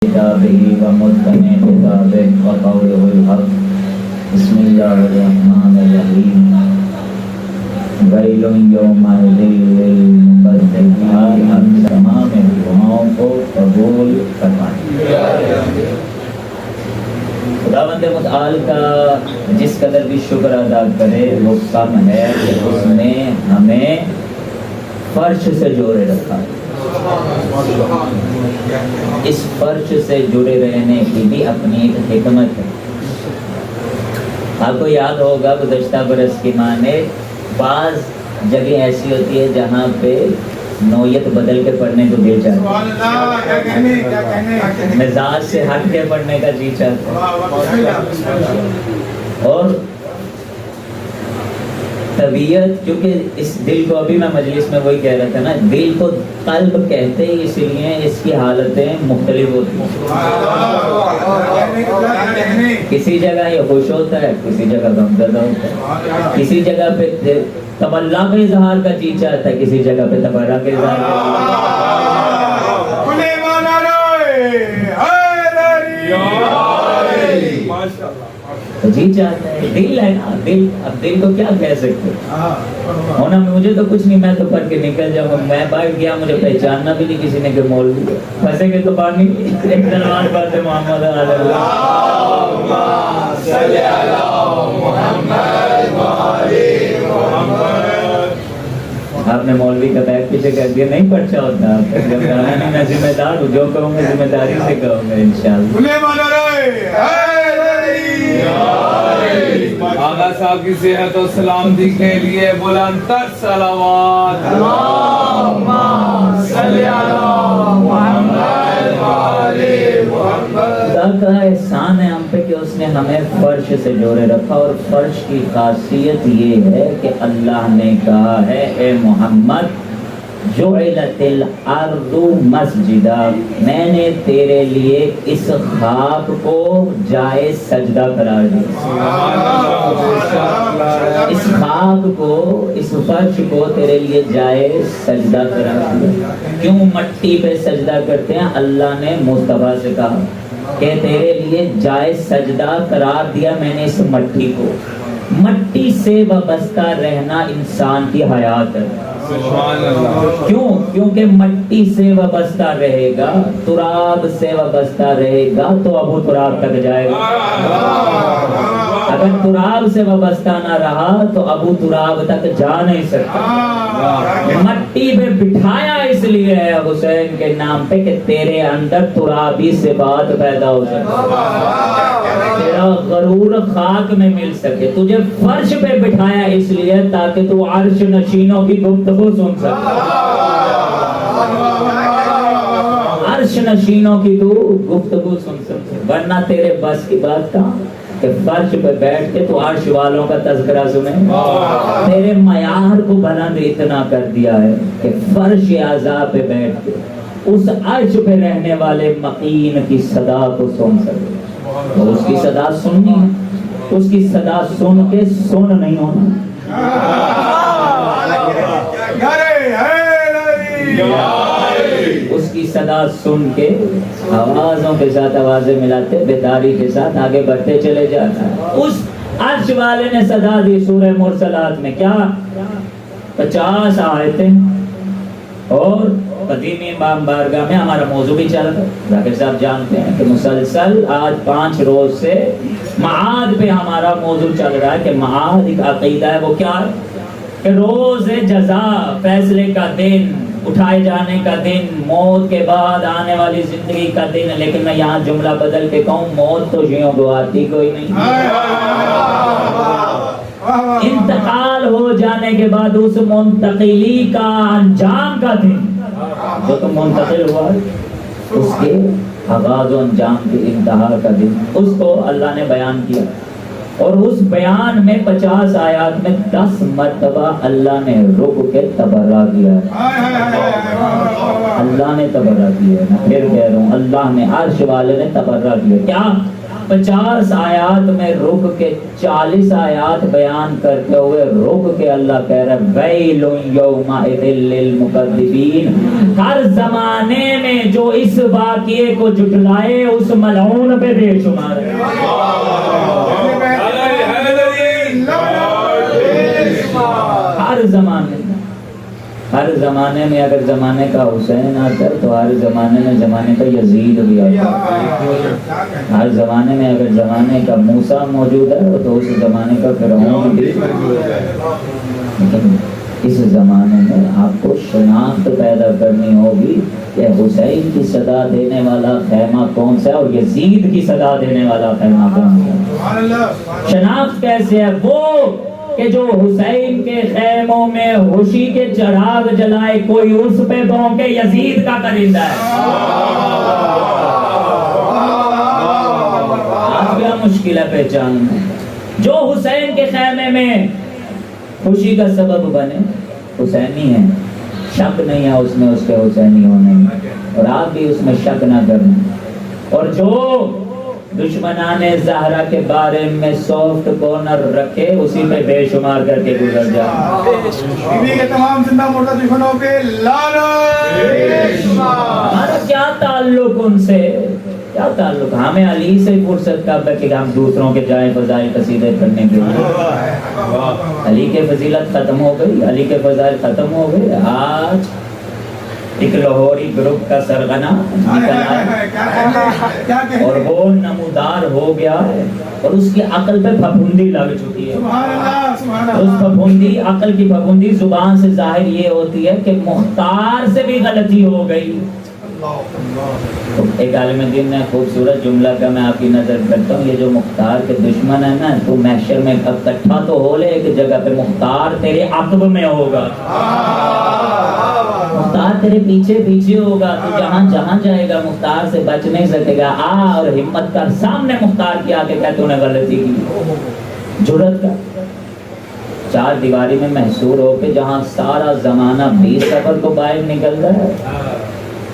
كتابه ومتقن كتابه وقوله الحق بسم الله الرحمن الرحيم ويل يومئذ للمكذبين تمام دعاؤں کو قبول فرمائے۔ خداوند متعال کا جس قدر بھی شکر ادا کرے وہ کم ہے کہ اس نے ہمیں فرش سے جوڑے رکھا ہے۔ اس فرش سے جڑے رہنے کی بھی اپنی ایک حکمت ہے۔ آپ کو یاد ہوگا گزشتہ برس کی مانے بعض جگہ ایسی ہوتی ہے جہاں پہ نوعیت بدل کے پڑھنے کو دل چاہتا ہے، مزاج سے ہٹ کے پڑھنے کا جی چاہتا ہے، اور طبیعت کیونکہ اس دل کو ابھی میں مجلس میں وہی کہہ رہا تھا نا، دل کو قلب کہتے ہیں اس لیے اس کی حالتیں مختلف ہوتی ہیں۔ کسی جگہ یہ خوش ہوتا ہے، کسی جگہ غمزدہ ہوتا ہے، کسی جگہ پہ تمنا کا اظہار کا جی چاہتا ہے، کسی جگہ پہ تبرہ کا اظہار کا جی چاہتا ہے۔ دل ہے نا، دل، اب دل کو کیا کہہ سکتے ہونا، مجھے تو کچھ نہیں، میں تو پڑھ کے نکل جاؤں گا، میں بیٹھ گیا، مجھے پہچاننا بھی نہیں کسی نے کہ مولوی پھنسے گے تو پانی ایک سلمان بات ہے محمد آپ نے مولوی کا بیگ پیچھے کر دیا، نہیں پرچہ ہوتا، میں ذمہ دار ہوں، جو کہوں گا ذمہ داری سے کہوں گا انشاءاللہ۔ آقا صاحب کی صحت و سلامتی کے لیے بلند تر صلوات، اللہم صلی علی محمد وآلِ محمد۔ خدا کا احسان ہے ہم پہ کہ اس نے ہمیں فرش سے جوڑے رکھا، اور فرش کی خاصیت یہ ہے کہ اللہ نے کہا ہے اے محمد جعلت الارض مسجدا، میں نے تیرے لیے اس خاک کو جائے سجدہ قرار دیا، اس خاک کو، اس فرش کو تیرے لیے جائے سجدہ قرار دیا۔ کیوں مٹی پہ سجدہ کرتے ہیں؟ اللہ نے مصطفیٰ سے کہا کہ تیرے لیے جائے سجدہ قرار دیا میں نے اس مٹی کو۔ مٹی سے وابستہ رہنا انسان کی حیات ہے۔ کیوں؟ کیونکہ مٹی سے وابستہ رہے گا، تراب سے وابستہ رہے گا تو ابو تراب تک جائے گا، اگر تراب سے وابستہ نہ رہا تو ابو تراب تک جا نہیں سکتا۔ مٹی پہ بٹھایا اس لیے ہے حسین کے نام پہ کہ تیرے اندر ترابی سے بات پیدا ہو سکے، تیرا غرور خاک میں مل سکے۔ تجھے فرش پہ بٹھایا اس لیے تاکہ تو عرش نشینوں کی گفتگو سن سکے، عرش نشینوں کی تو گفتگو سن سکے، ورنہ تیرے بس کی بات کہاں کہ فرش پہ بیٹھ کے تو عرش والوں کا تذکرہ سنے۔ تیرے معیار کو بلند اتنا کر دیا ہے کہ فرش اعضاء پہ بیٹھ کے اس عرش پہ رہنے والے مقین کی صدا کو سن سکے۔ تو اس کی صدا سننی ہے، اس کی صدا سن کے سن نہیں ہونا، اس کی صدا سن کے آوازوں کے ساتھ آوازیں ملاتے بیداری کے ساتھ آگے بڑھتے چلے جاتا ہے۔ اس عرش والے نے صدا دی سورہ مرسلات میں، کیا 50 آیتیں، اور قدیم امام بارگاہ میں ہمارا موضوع بھی چل رہا ہے۔ ذاکر صاحب جانتے ہیں کہ مسلسل آج 5 روز سے معاد پہ ہمارا موضوع چل رہا ہے کہ معاد ایک عقیدہ ہے، وہ کیا ہے کہ روز جزا، فیصلے کا دن، اٹھائے جانے کا دن، موت کے بعد آنے والی زندگی کا دن۔ لیکن میں یہاں جملہ بدل کے کہوں، موت تو جیوں کو آتی کوئی نہیں، انتقال ہو جانے کے بعد اس منتقلی کا انجام کا دن، جو تم منتقل ہوا اس کے آغاز و انجام کے انتہا کا دن، اس کو اللہ نے بیان کیا، اور اس بیان میں 50 آیات میں 10 مرتبہ اللہ نے رک کے تبرہ کیا ہے۔ اللہ نے تبرہ کیا ہے، میں پھر کہہ رہا ہوں، اللہ نے، عرش والے نے تبرہ کیا۔ کیا 50 آیات میں رک کے 40 آیات بیان کرتے ہوئے رک کے اللہ کہہ رہا ہے ویل یومئذ للمکذبین، ہر زمانے میں جو اس واقعے کو جھٹلائے اس ملعون پہ بے شمار ہے۔ ہر زمانے میں اگر زمانے کا حسین آتا ہے تو ہر زمانے میں زمانے کا یزید بھی آتا ہے۔ ہر زمانے میں اگر زمانے کا موسیٰ موجود ہے تو اس زمانے کا فرعون بھی۔ لیکن اس زمانے میں آپ کو شناخت پیدا کرنی ہوگی کہ حسین کی صدا دینے والا خیمہ کون سا ہے اور یزید کی صدا دینے والا خیمہ کون سا ہے۔ شناخت کیسے ہے؟ وہ کہ جو حسین کے خیموں میں خوشی کے چراغ جلائے کوئی اس پہ بھونکے یزید کا کرندہ ہے۔ آج کیا مشکل ہے پہچاننا، جو حسین کے خیمے میں خوشی کا سبب بنے حسینی ہے، شک نہیں ہے اس میں اس کے حسینی ہونے میں، اور آپ بھی اس میں شک نہ کریں۔ اور جو دشمنان زہرا کے بارے میں سافٹ کارنر رکھے اسی پہ بے شمار کر کے گزر جائے۔ بیوی کے تمام زندہ مردہ دشمنوں پہ لعنت۔ ہمارا کیا تعلق ان سے، کیا تعلق؟ ہمیں علی سے فرصت کب ہے کہ ہم دوسروں کے جائیں فضائل قصیدے کرنے کے لیے؟ علی کے فضیلت ختم ہو گئی، علی کے فضائل ختم ہو گئے۔ آج ایک لاہوری گروپ کا سرغنہ نکلا ہے اور وہ نمودار ہو گیا ہے اور اس کی عقل پہ پھپھوندی لگ چکی ہے۔ اس پھپھوندی عقل کی پھپھوندی زبان سے ظاہر یہ ہوتی ہے کہ مختار سے بھی غلطی ہو گئی۔ ایک عالم دین نے خوبصورت جملہ کا میں آپ کی نظر کرتا ہوں، یہ جو مختار کے دشمن ہے نا، تو محشر میں اکٹھا تو ہو لے ایک جگہ پہ، مختار تیرے عقب میں ہوگا، مختار تیرے پیچھے پیچھے ہوگا، تو جہاں جہاں جائے گا مختار سے بچ نہیں سکے گا۔ آ اور ہمت کر سامنے مختار کی آ کے کہ تو نے غلطی کی، جرأت کر، چار دیواری میں محصور ہو کے جہاں سارا زمانہ 20 سفر کو باہر نکل رہا ہے،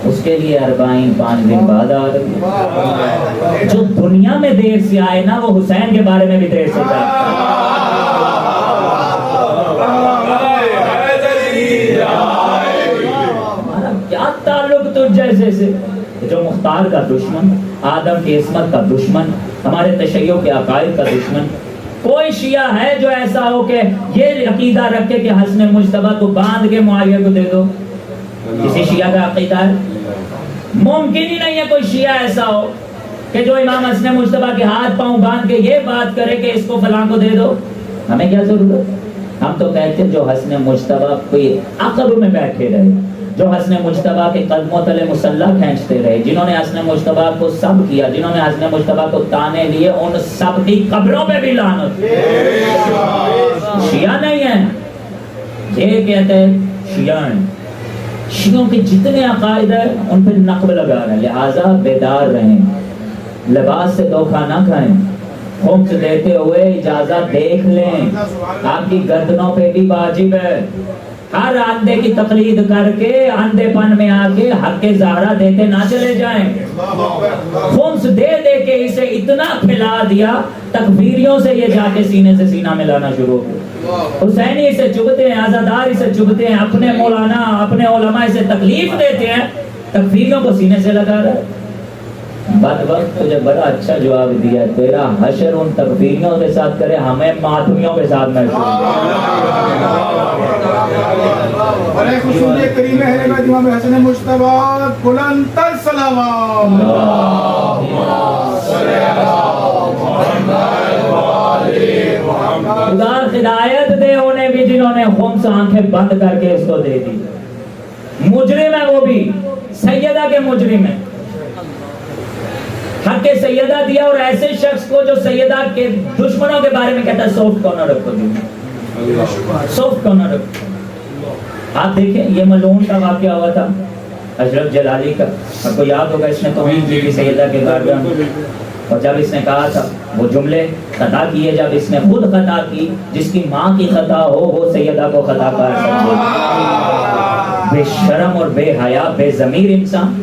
اس کے لیے 40 5 دن بعد آ رہی ہے۔ جو دنیا میں دیر سے آئے نا وہ حسین کے بارے میں بھی دیر سے جائے۔ ہمارا کیا تعلق تجھ جیسے سے جو مختار کا دشمن، آدم کی عصمت کا دشمن، ہمارے تشیع کے عقائد کا دشمن۔ کوئی شیعہ ہے جو ایسا ہو کہ یہ عقیدہ رکھے کہ حسن مجتبیٰ کو باندھ کے معاویہ کو دے دو؟ کسی شیعہ کا عقیدہ ہے؟ ممکن ہی نہیں ہے کوئی شیعہ ایسا ہو کہ جو امام حسن مجتبیٰ کے ہاتھ پاؤں باندھ کے یہ بات کرے کہ اس کو فلاں کو دے دو۔ ہمیں کیا ضرورت؟ ہم تو کہتے ہیں جو حسن مجتبیٰ کوئی عقب میں بیٹھے رہے، جو حسن مجتبیٰ کے قدموں تلے مسلح کھینچتے رہے، جنہوں نے حسن مجتبیٰ کو سب کیا، جنہوں نے حسن مجتبیٰ کو تانے لیے، ان سب کی قبروں پہ بھی لعنت۔ شیعہ نہیں ہیں، یہ کہتے ہیں شیعہ ہیں، شیعوں کے جتنے عقائد ہیں ان پہ نقب لگا رہے ہیں، لہٰذا بیدار رہیں، لباس سے دھوکہ نہ کھائیں، خمس دیتے ہوئے اجازت دیکھ لیں، آپ کی گردنوں پہ بھی واجب ہے۔ ہر اندھے کی تقلید کر کے اندھے پن میں آ کے حق زہرا دیتے نہ چلے جائیں۔ خمس دے دے کے اسے اتنا پھیلا دیا، تکفیریوں سے یہ جا کے سینے سے سینہ ملانا شروع ہو گیا۔ حسینی اسے چبھتے ہیں، عزادار اسے چبھتے ہیں، اپنے مولانا اپنے علماء اسے تکلیف دیتے ہیں، تکفیریوں کو سینے سے لگا رہا ہے۔ بد وقت تجھے بڑا اچھا جواب دیا، تیرا حشر ان تکفیریوں کے ساتھ کرے، ہمیں ماتمیوں کے ساتھ محشر۔ اور ایک حضور کریم اہل بیت امام حسن مجتبیٰ بلند تر صلوات۔ خدا ہدایت دے انہیں بھی جنہوں نے خمس آنکھیں بند کر کے اس کو دے دی۔ مجرم ہے وہ بھی، سیدہ کے مجرم ہے، حق کے سیدہ دیا، اور ایسے شخص کو جو سیدہ کے دشمنوں کے بارے میں کہتا ہے سافٹ کارنر رکھو، سافٹ کارنر رکھو۔ آپ دیکھیں یہ ملعون کا واقعہ ہوا تھا اشرف جلالی کا، آپ کو یاد ہوگا، اس نے توہین کی تھی سیدہ کے بارگاہ میں، اور جب اس نے کہا تھا وہ جملے خطا کیے، جب اس نے خود خطا کی، جس کی ماں کی خطا ہو وہ سیدہ کو خطا کار سمجھے، بے شرم اور بے حیا بے ضمیر انسان۔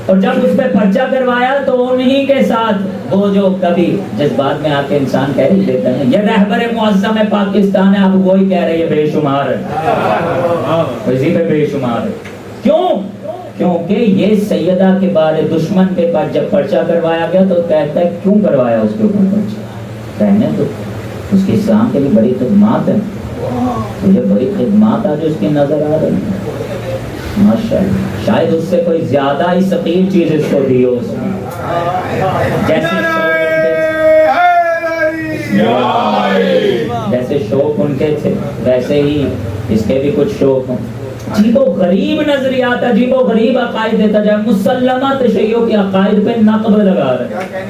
اور جب اس پہ پرچہ کروایا تو ان انہی کے ساتھ وہ جو کبھی جذبات میں آ کے انسان کہہ ہی دیتا ہے یہ رہبر معظم پاکستان ہے، اب وہی کہہ رہے ہیں بے شمار ہے، اسی پہ بے شمار ہے. کیوں؟ کیونکہ یہ سیدہ کے بارے دشمن کے پاس جب پرچہ کروایا گیا تو کہتا ہے کیوں کروایا اس کے اوپر پرچہ؟ کہنے تو اس کی اسلام کے لیے بڑی خدمات ہیں، مجھے بڑی خدمات آج اس کی نظر آ رہی ہیں، ماشاءاللہ شاید اس سے کوئی زیادہ ہی ثقیل چیز اس کو دی ہو. اس میں جیسے شوق ان کے تھے ویسے ہی اس کے بھی کچھ شوق ہیں. عجیب و غریب نظریات، عجیب و غریب عقائد دیتا جائے، مسلمہ تشیعوں کے عقائد پہ نقب لگا رہے ہیں.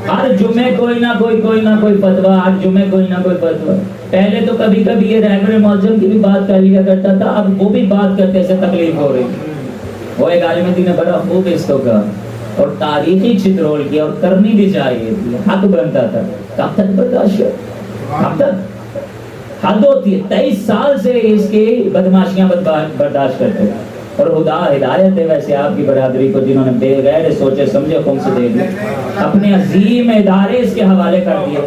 ہر جمعے کوئی نہ کوئی فتویٰ، ہر جمعے کوئی نہ کوئی فتویٰ. پہلے تو کبھی کبھی یہ رہبر معظم کی بھی بات کر لیا کرتا تھا، اب وہ بھی بات کرتے سے تکلیف ہو رہی. وہ ایک عالم دین نے بڑا خوب اس کو کہا اور تاریخی چترول کیا، اور کرنی بھی چاہیے تھی، حق بنتا تھا. کب تک برداشت؟ کب تک؟ حد ہوتی ہے. 23 سال سے اس کی بدماشیاں برداشت کرتے، اور خدا ہدایت ہے ویسے آپ کی برادری کو جنہوں نے بغیر سوچے سمجھے خون سے دے دی، اپنے عظیم ادارے اس کے حوالے کر دیے.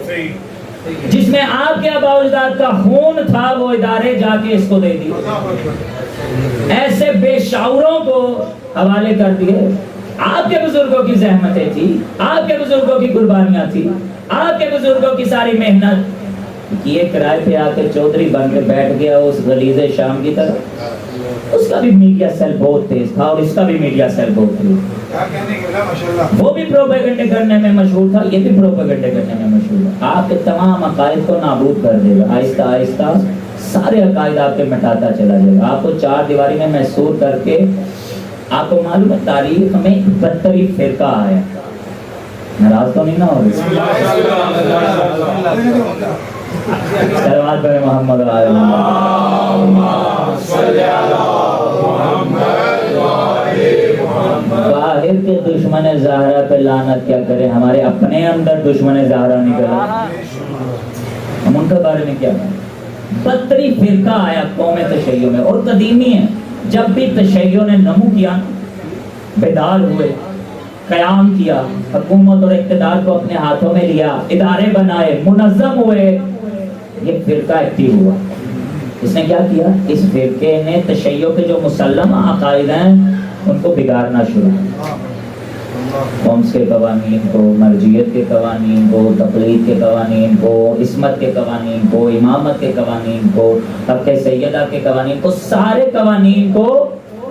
جس میں آپ کے آباء و اجداد کا خون تھا وہ ادارے جا کے اس کو دے دیے. ایسے بے شعوروں کو حوالے کر دیے. آپ کے بزرگوں کی زحمتیں تھی، آپ کے بزرگوں کی قربانیاں تھی، آپ کے بزرگوں کی ساری محنت. یہ کرائے پہ آ کے چودھری بن کے بیٹھ گیا اس غلیظ شام کی طرف. اس کا بھی میڈیا سیل بہت تیز تھا اور اس کا بھی میڈیا سیل بہت تیز. وہ بھی پروپیگنڈے کرنے میں مشہور تھا، یہ بھی پروپیگنڈے کرنے میں مشہور تھا. آپ کے تمام عقائد کو نابود کر دے گا آہستہ آہستہ. سارے عقائد آپ کے مٹاتا چلا جائے گا. آپ کو چار دیواری میں محصور کر کے. آپ کو معلوم ہے تاریخ میں 32 فرقہ آیا. ناراض تو نہیں نہ ہو رہی؟ صلوات پر محمد باہر کے دشمن زہرا پہ لعنت کیا کرے، ہمارے اپنے اندر دشمن زہرا نکلا، ہم ان کے بارے میں کیا کریں. 32 فرقہ آیا قوم تشیع میں، اور قدیمی ہے. جب بھی تشیع نے نمو کیا، بیدار ہوئے، قیام کیا، حکومت اور اقتدار کو اپنے ہاتھوں میں لیا، ادارے بنائے، منظم ہوئے، یہ فرقہ ایکٹیو ہوا. اس نے کیا کیا؟ اس فرقے نے تشیع کے جو مسلمہ عقائد ہیں ان کو بگاڑنا شروع کیا. قومس کے قوانین کو، مرجعیت کے قوانین کو، تقلید کے قوانین کو، عصمت کے قوانین کو، امامت کے قوانین کو، حق سیدہ کے قوانین کو، سارے قوانین کو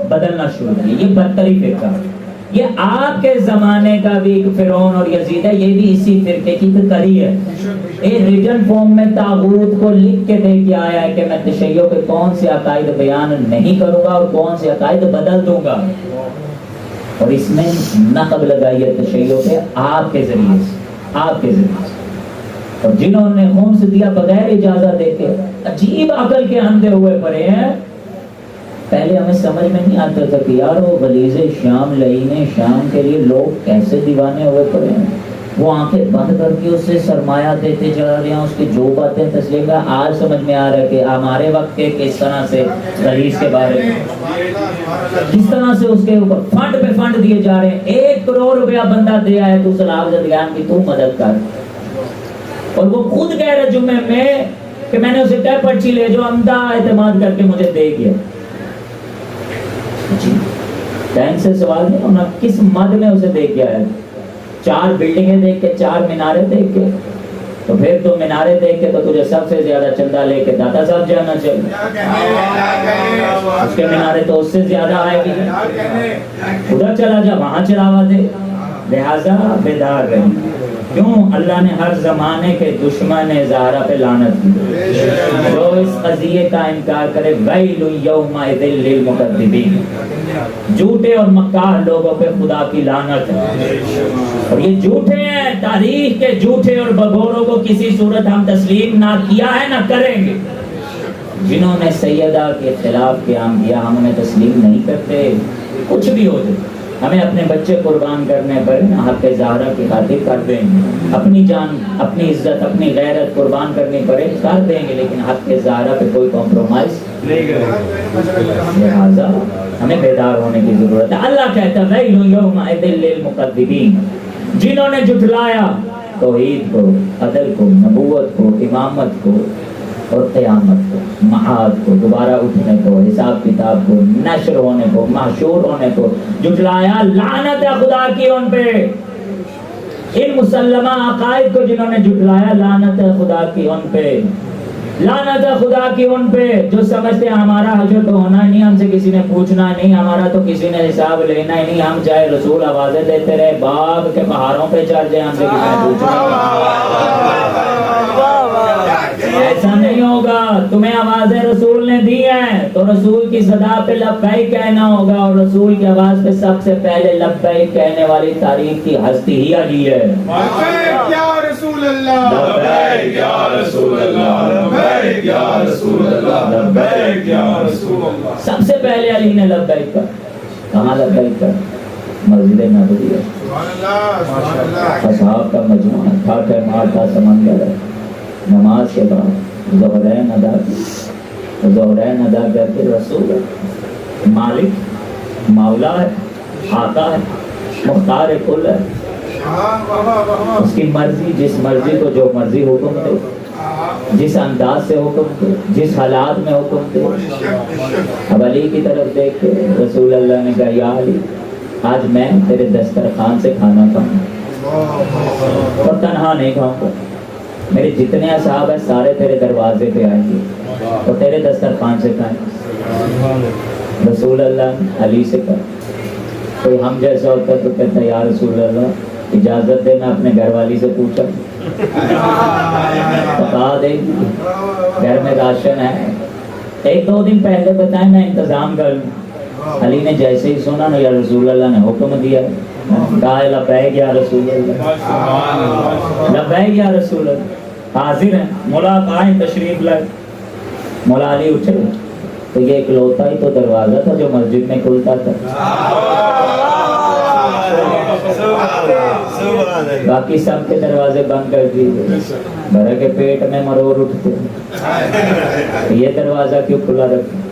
بدلنا شروع کیا. یہ 32 فرقہ. یہ آپ کے زمانے کا بھی ایک فرعون اور یزید ہے، یہ بھی اسی فرقے کی کری ہے. ایک ریٹن فارم میں طاغوت کو لکھ کے دے کے آیا ہے کہ میں تشیع کے کون سے عقائد بیان نہیں کروں گا اور کون سے عقائد بدل دوں گا. اور اس میں نقب لگائی ہے تشیع پہ آپ کے ذریعے سے، آپ کے ذریعے سے. اور جنہوں نے خون سے دیا بغیر اجازت دے کے عجیب عقل کے اندھے ہوئے پڑے ہیں. پہلے ہمیں سمجھ میں نہیں آتا تھا کہ یار وہ غلیظ شام، لعین شام کے لیے لوگ کیسے دیوانے ہوئے پڑے ہیں. وہ آنکھیں بند کر کے اسے سرمایہ دیتے جا رہے ہیں، اس کی جو باتیں تسلیم کا. آج سمجھ میں آ رہا ہے کہ ہمارے وقت کے کس طرح سے غلیظ کے بارے میں کس طرح سے اس کے اوپر فنڈ پہ فنڈ دیے جا رہے ہیں. 1 کروڑ روپیہ بندہ دیا ہے تو سلام زدگان کی تو مدد کر. اور وہ خود کہہ رہے جمعے میں کہ میں نے اسے کہہ پرچی لے جو عمدہ اعتماد کر کے مجھے دے گیا. بینک سے سوال نہیں ہونا کس مد میں اسے دے کے آیا. 4 بلڈنگیں دیکھ کے، 4 مینارے دیکھ کے، تو پھر تو مینارے دیکھ کے تو تجھے سب سے زیادہ چندہ لے کے داتا صاحب جانا چاہیے. اس کے مینارے تو اس سے زیادہ آئے گی. ادھر چلا جا، وہاں چلاوا دے. لہذا بیدار رہی. کیوں؟ اللہ نے ہر زمانے کے دشمن زہرا پہ لعنت کی. جو اس قضیے کا انکار کرے ویل یومئذ للمکذبین. جھوٹے اور مکار لوگوں پہ خدا کی لعنت ہے. اور یہ جھوٹے ہیں، تاریخ کے جھوٹے اور بگوروں کو کسی صورت ہم تسلیم نہ کیا ہے نہ کریں گے. جنہوں نے سیدہ کے خلاف قیام کیا ہم انہیں تسلیم نہیں کرتے. کچھ بھی ہو جائے ہمیں اپنے بچے قربان کرنے پر حق زہرا کی خاطر کر دیں گے. اپنی جان، اپنی عزت، اپنی غیرت قربان کرنی پڑے کر دیں گے، لیکن حق زہرا پہ کوئی کمپرومائز نہیں کریں گے. لہٰذا ہمیں بیدار ہونے کی ضرورت ہے. اللہ کہتا ہے ویل یومئذ للمکذبین. جنہوں نے جھٹلایا توحید کو، عدل کو، نبوت کو، امامت کو اور قیامت کو، معاد کو، دوبارہ اٹھنے کو، حساب کتاب کو، نشر ہونے کو، محشور ہونے کو جھٹلایا، لعنت ہے خدا کی ان پہ۔ ان مسلمہ عقائد کو جنہوں نے جھٹلایا، لعنت ہے خدا کی ان پہ، لعنت ہے خدا کی ان پہ جو سمجھتے ہیں ہمارا حشر تو ہونا ہی نہیں، ہم سے کسی نے پوچھنا نہیں، ہمارا تو کسی نے حساب لینا ہی نہیں، ہم چاہے رسول آوازیں دیتے رہے باغ کے پہاڑوں پہ چڑھ جائیں، ہم سے کسی نے پوچھنا نہیں۔ ایسا نہیں ہوگا، تمہیں آوازیں رسول نے دی ہیں تو رسول کی صدا پہ لبیک کہنا ہوگا، اور رسول کی آواز پہ سب سے پہلے لبیک کہنے والی تاریخ کی ہستی ہی علی ہے۔ لبیک یا رسول اللہ، لبیک یا رسول اللہ، لبیک یا رسول اللہ، لبیک یا رسول اللہ۔ سب سے پہلے علی نے لبیک کہا۔ کہاں لبیک کہا؟ مسجد نبوی ہے، اصحاب کا مجموعہ تھا کہ مارتا سمندر ہے، نماز کے بعد ظہرین ادا کی، ظہرین ادا کر کے رسول ہے، مالک مولا ہے، آقا ہے، مختار کل ہے، اس کی مرضی، جس مرضی کو جو مرضی حکم دے، جس انداز سے حکم دے، جس حالات میں حکم دے۔ اب علی کی طرف دیکھ کے رسول اللہ نے کہا یا علی آج میں تیرے دسترخوان سے کھانا کھاؤں اور تنہا نہیں کھاؤں گا، میرے جتنے اصحاب ہیں سارے تیرے دروازے پہ آئیں گے اور تیرے دسترخوان سے کھائیں گے۔ رسول اللہ علی سے کہا، کوئی ہم جیسا ہوتا تو کہتا یا رسول اللہ اجازت دے میں اپنے گھر والی سے پوچھا، بتا دے گھر میں راشن ہے، ایک دو دن پہلے بتائیں میں انتظام کر لوں۔ علی نے جیسے ہی سنا نا یا رسول اللہ نے حکم دیا، کہا لبیک یا رسول اللہ، لبیک یا رسول اللہ، حاضر ہیں، مولا آئیں تشریف لائے۔ مولا علی اٹھے تو یہ اکلوتا ہی تو دروازہ تھا جو مسجد میں کھلتا تھا، باقی سب کے دروازے بند کر دیے، بھرے کے پیٹ میں مرور اٹھتے، یہ دروازہ کیوں کھلا رکھا؟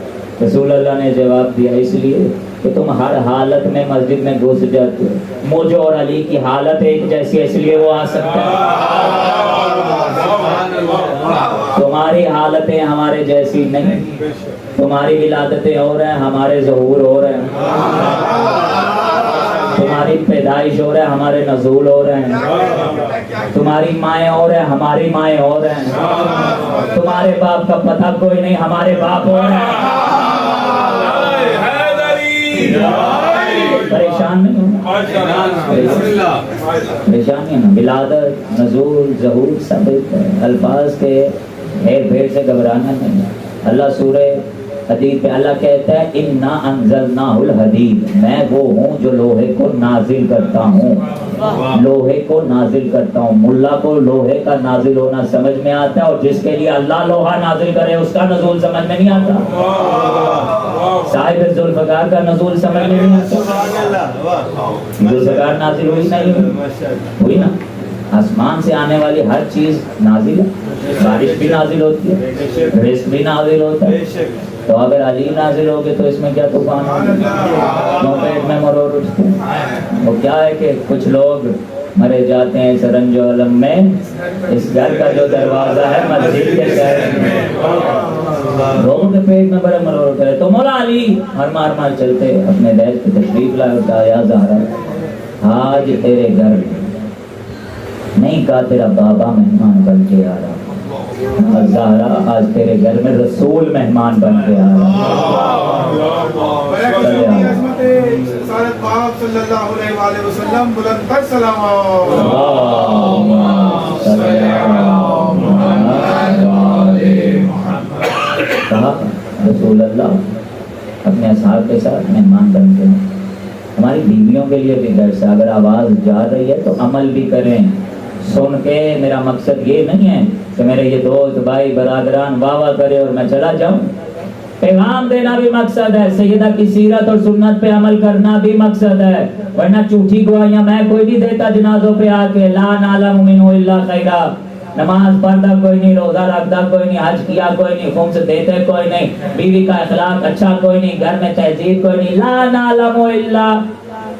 رسول اللہ نے جواب دیا اس لیے کہ تم ہر حالت میں مسجد میں گھس جاتے ہو، مجھ اور علی کی حالت ایک جیسی ہے اس لیے وہ آ سکتا ہے، تمہاری حالتیں ہمارے جیسی نہیں، تمہاری ولادتیں ہو رہے ہیں ہمارے ظہور ہو رہے ہیں، تمہاری پیدائش ہو رہے ہیں ہمارے نزول ہو رہے ہیں، تمہاری مائیں ہو رہے ہیں ہماری مائیں ہو رہے ہیں، تمہارے باپ کا پتہ کوئی نہیں ہمارے باپ ہو رہے ہیں۔ پریشان نہیں ہونا، پریشان نہیں ہونا، ولادت نزول ظہور سب الفاظ کے ہیر پھیر سے گھبرانا نہیں۔ اللہ سورہ حدید پہ اللہ کہتا ہے اِنَّا أَنزَلْنَاهُ الْحَدِيدَ، میں وہ ہوں جو لوہے کو نازل کرتا ہوں، لوہے کو نازل کرتا ہوں۔ ملا کو لوہے کا نازل ہونا سمجھ میں آتا ہے، اور جس کے لیے اللہ لوہا نازل کرے اس کا نزول سمجھ میں نہیں آتا، صاحب ذوالفقار کا نزول سمجھ میں نہیں آتا، ذوالفقار نازل ہوئی نہیں ہوئی نا، آسمان سے آنے والی ہر چیز نازل ہے، بارش بھی نازل ہوتی ہے، رزق بھی نازل ہوتا ہے، تو اگر علی نازل ہوگے تو اس میں کیا طوفان ہوگا، کیوں پیٹ میں مرور اٹھتے ہیں؟ وہ کیا ہے کہ کچھ لوگ مرے جاتے ہیں اس رنج و علم میں، اس گھر کا جو دروازہ ہے مسجد کے شہر میں، لوگوں کے پیٹ میں بڑے مرور ہوتے ہیں۔ تو مولا علی ہر مار چلتے اپنے دیش پہ تشریف لائے، ہوتا یا زہرا آج تیرے گھر نہیں کہا تیرا بابا مہمان بن کے آ رہا، زہرا آج تیرے گھر میں رسول مہمان بن کے آ رہا۔ کہا رسول اللہ اپنے اصحاب کے ساتھ مہمان بن کے، ہماری بیویوں کے لیے بھی درس ہے، اگر آواز جا رہی ہے تو عمل بھی کریں، سن کے میرا مقصد یہ نہیں ہے کہ میرے یہ دوست بھائی برادران واہ واہ کرے اور میں چلا جاؤں، پیغام دینا بھی مقصد ہے، سیدہ کی سیرت اور سنت پہ عمل کرنا بھی مقصد ہے، ورنہ جھوٹی گواہیاں میں کوئی نہیں دیتا جنازوں پہ آ کے، لا نعلم منہ الا خیرا، نماز پڑھتا کوئی نہیں، روزہ رکھتا کوئی نہیں، حج کیا کوئی نہیں، خمس دیتے کوئی نہیں، بیوی کا اخلاق اچھا کوئی نہیں، گھر میں تہذیب کوئی نہیں، لا نعلم الا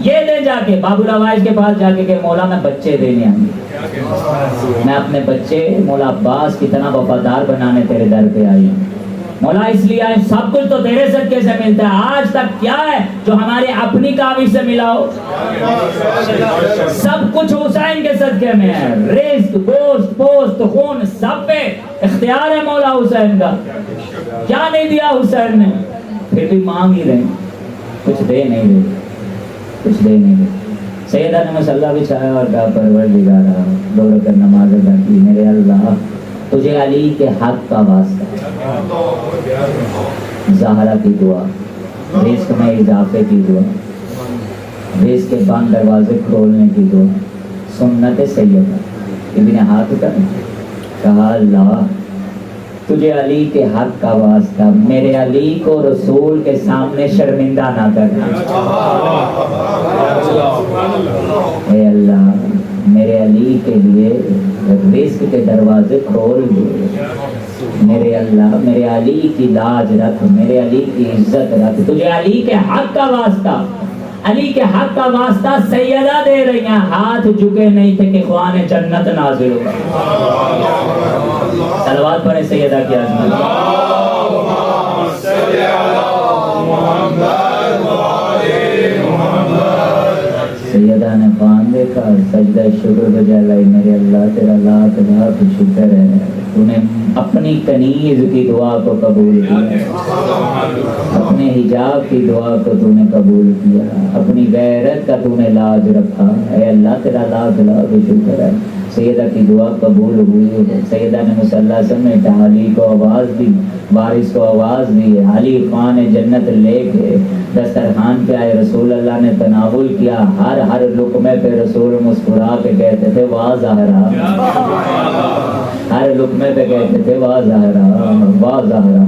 یہ دے جا کے باب العوائز کے پاس جا کے کہ مولا میں بچے دینے آئی ہوں، میں اپنے بچے مولا عباس کی طرح وفادار بنانے تیرے در پہ آئی ہوں مولا، اس لیے آئے سب کچھ تو تیرے صدقے سے ملتا ہے، آج تک کیا ہے جو ہمارے اپنی کاوش سے ملا ہو؟ سب کچھ حسین کے صدقے میں ہے، رزق، گوشت، پوست، خون سب پہ اختیار ہے مولا حسین کا، کیا نہیں دیا حسین نے؟ پھر بھی مانگ ہی رہے ہیں، کچھ دے نہیں رہے، کچھ دے نہیں رہے۔ سیدہ نے مصلی بچھایا اور کہا پروردگارا، 2 رکعت نماز ادا کی، میرے اللہ تجھے علی کے حق کا واسطہ، زہرا کی دعا، رزق میں اضافے کی دعا، رزق کے بند دروازے کھولنے کی دعا، سنت سیدہ ابن ہاتھ کا کہا اللہ تجھے علی کے حق کا واسطہ میرے علی کو رسول کے سامنے شرمندہ نہ کرنا، اے اللہ میرے علی کے لیے رزق کے دروازے کھول دے، میرے اللہ میرے علی کی لاج رکھ، میرے علی کی عزت رکھ، تجھے علی کے حق کا واسطہ، علی کے حق کا واسطہ سیدہ دے رہی ہیں، ہاتھ جھکے نہیں تھے کہ خوان جنت نازل ہو۔ صلوات پڑھیں سیدہ کی عظمت۔ سیدہ نے خوان دیکھا، سجدہ شکر بجا لائی، میرے اللہ تیرا لاکھ لاکھ شکر ہے، تو نے اپنی کنیز کی دعا کو قبول کیا، اپنے حجاب کی دعا کو تو نے قبول کیا، اپنی غیرت کا تو نے لاج رکھا، اے اللہ تیرا لاکھ لاکھ شکر ہے۔ سیدہ کی دعا قبول ہوئی، سیدہ نے مصلی سمیت علی کو آواز دی، وارث کو آواز دی، علی خوان جنت لے کے دسترخوان پہ آئے، رسول اللہ نے تناول کیا، ہر لقمے پہ رسول مسکرا کے کہتے تھے واہ زہرا، ہر لقمے پہ کہتے تھے واہ زہرا، واہ زہرا۔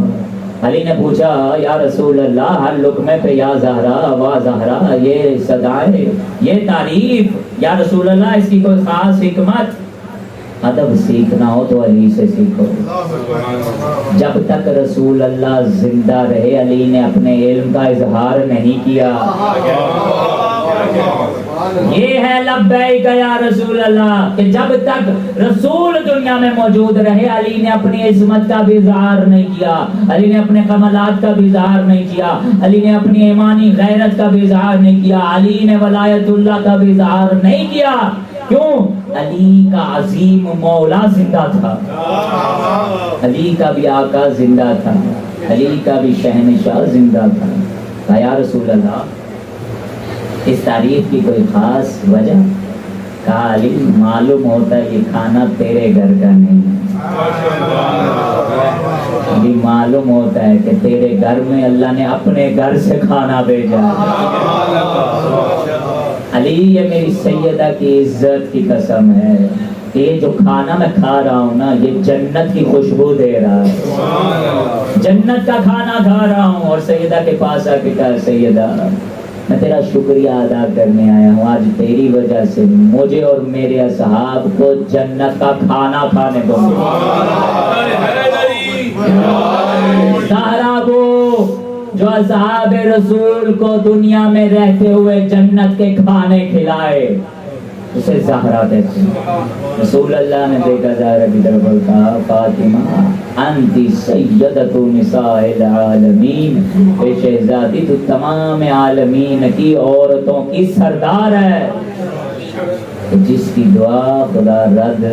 علی نے پوچھا یا رسول اللہ ہر لقمے پہ یا زہرا واہ زہرا، یہ صدائے یہ تعریف یا رسول اللہ، اس کی کوئی خاص حکمت؟ ادب سیکھنا ہو تو علی سے سیکھو، جب تک رسول اللہ زندہ رہے علی نے اپنے علم کا اظہار نہیں کیا، یہ ہے لبیک یا رسول اللہ کہ جب تک رسول دنیا میں موجود رہے علی نے اپنی عظمت کا بھی اظہار نہیں کیا، علی نے اپنے کمالات کا بھی اظہار نہیں کیا، علی نے اپنی ایمانی غیرت کا بھی اظہار نہیں کیا، علی نے ولایت اللہ کا بھی اظہار نہیں کیا۔ کیوں؟ علی کا عظیم مولا زندہ تھا، علی کا بھی آقا زندہ تھا، علی کا بھی شہنشاہ زندہ تھا۔ کہا یا رسول اللہ اس تعریف کی کوئی خاص وجہ؟ کہا علی معلوم ہوتا ہے یہ کھانا تیرے گھر کا نہیں ہے، علی معلوم ہوتا ہے کہ تیرے گھر میں اللہ نے اپنے گھر سے کھانا بھیجا۔ علی یہ میری سیدہ کی عزت کی قسم ہے کہ یہ جو کھانا میں کھا رہا ہوں نا یہ جنت کی خوشبو دے رہا ہے، جنت کا کھانا کھا رہا ہوں۔ اور سیدہ کے پاس آ کے کہا سیدہ میں تیرا شکریہ ادا کرنے آیا ہوں، آج تیری وجہ سے مجھے اور میرے اصحاب کو جنت کا کھانا کھانے کو زہرا وہ جو اصحاب رسول کو دنیا میں رہتے ہوئے جنت کے کھانے کھلائے اسے زہرا کہتے ہیں۔ رسول اللہ نے دیکھا زہرا کی طرف اور کہا فاطمہ انتی سیدۃ نساء العالمین، اے شہزادی تو تمام عالمین کی عورتوں کی سردار ہے، جس کی دعا خدا رد